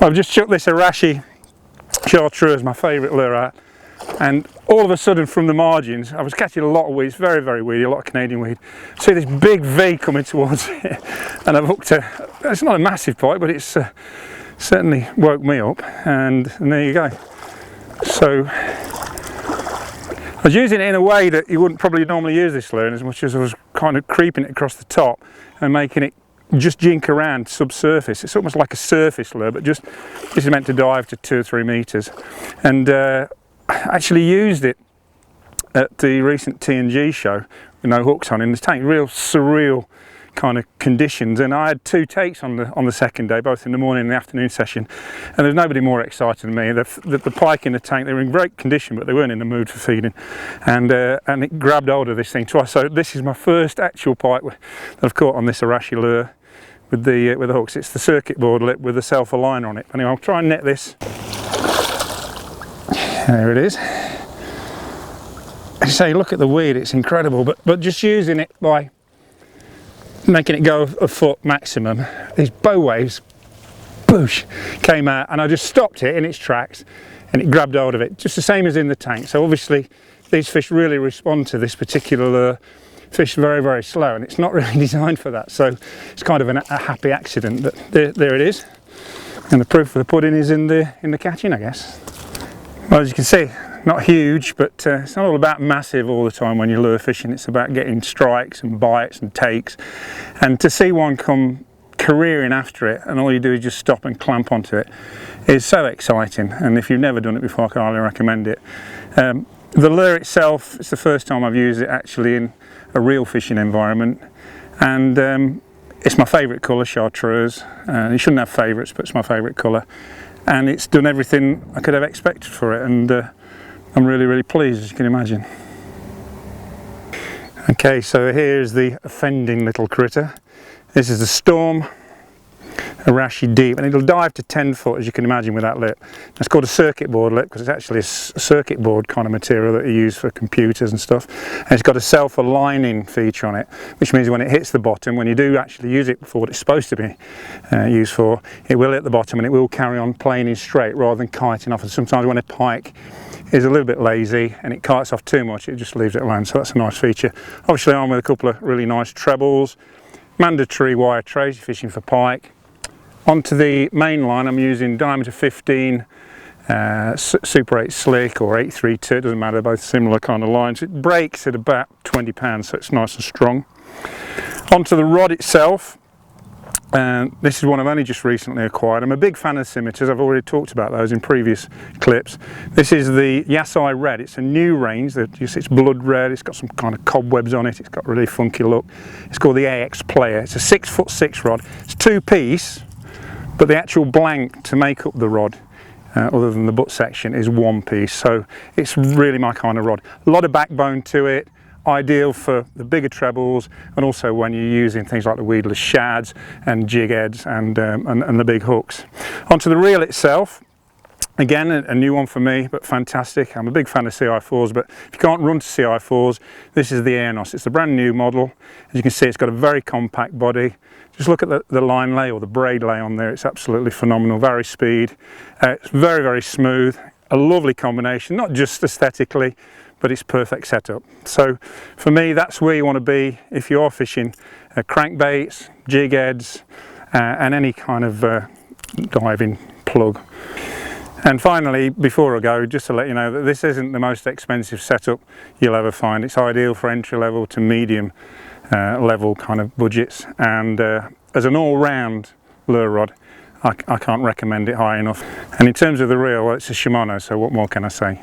I've just chucked this Arashi chartreuse, my favourite lure out, and all of a sudden from the margins I was catching a lot of weeds, very weedy, a lot of Canadian weed. See this big V coming towards it, and I've hooked it's not a massive pike, but it's certainly woke me up, and there you go. So I was using it in a way that you wouldn't probably normally use this lure, as much as I was kind of creeping it across the top and making it just jink around subsurface. It's almost like a surface lure, but just this is meant to dive to 2 or 3 meters. And I actually used it at the recent T&G show with no hooks on in the tank. Real surreal kind of conditions, and I had 2 takes on the second day, both in the morning and the afternoon session, and there's nobody more excited than me. The pike in the tank, they were in great condition, but they weren't in the mood for feeding, and it grabbed hold of this thing twice. So this is my first actual pike that I've caught on this Arashi lure with the hooks. It's the circuit board lip with the self-aligner on it. Anyway, I'll try and net this. There it is. As you say, look at the weed, it's incredible, but just using it by making it go a foot maximum, these bow waves, boosh, came out, and I just stopped it in its tracks and it grabbed hold of it, just the same as in the tank. So obviously these fish really respond to this particular lure. Fish very slow, and it's not really designed for that, so it's kind of a happy accident. But there it is, and the proof of the pudding is in the catching, I guess. Well, as you can see, not huge, but it's not all about massive all the time when you're lure fishing. It's about getting strikes and bites and takes, and to see one come careering after it and all you do is just stop and clamp onto it is so exciting. And if you've never done it before, I can highly recommend it. The lure itself, it's the first time I've used it actually in a real fishing environment, and it's my favourite colour, chartreuse. You shouldn't have favourites, but it's my favourite colour, and it's done everything I could have expected for it, and I'm really pleased, as you can imagine. Okay, so here's the offending little critter. This is the Storm Arashi Deep, and it'll dive to 10 foot, as you can imagine, with that lip. It's called a circuit board lip because it's actually a circuit board kind of material that you use for computers and stuff. And it's got a self-aligning feature on it, which means when it hits the bottom, when you do actually use it for what it's supposed to be used for, it will hit the bottom and it will carry on planing straight rather than kiting off. And sometimes when a pike is a little bit lazy and it kites off too much, it just leaves it alone, so that's a nice feature. Obviously I'm with a couple of really nice trebles, mandatory wire trays fishing for pike. Onto the main line I'm using diameter 15 Super 8 slick or 832, it doesn't matter, both similar kind of lines. It breaks at about 20 pounds, so it's nice and strong. Onto the rod itself, this is one I've only just recently acquired. I'm a big fan of scimitars, I've already talked about those in previous clips. This is the Yasei Red, it's a new range, it's blood red, it's got some kind of cobwebs on it, it's got a really funky look. It's called the Red Player, it's a 6'6" rod, it's 2-piece, but the actual blank to make up the rod, other than the butt section, is 1 piece, so it's really my kind of rod. A lot of backbone to it, ideal for the bigger trebles, and also when you're using things like the weedless shads and jig heads and the big hooks. Onto the reel itself, again a new one for me, but fantastic. I'm a big fan of CI4s, but if you can't run to CI4s, this is the Aernos. It's the brand new model. As you can see, it's got a very compact body. Just look at the line lay or the braid lay on there, it's absolutely phenomenal, very speed. It's very smooth, a lovely combination, not just aesthetically, but it's perfect setup. So for me, that's where you want to be if you are fishing crankbaits, jig heads, and any kind of diving plug. And finally, before I go, just to let you know that this isn't the most expensive setup you'll ever find. It's ideal for entry level to medium level kind of budgets, and as an all-round lure rod, I can't recommend it high enough. And in terms of the reel, well, it's a Shimano, so what more can I say?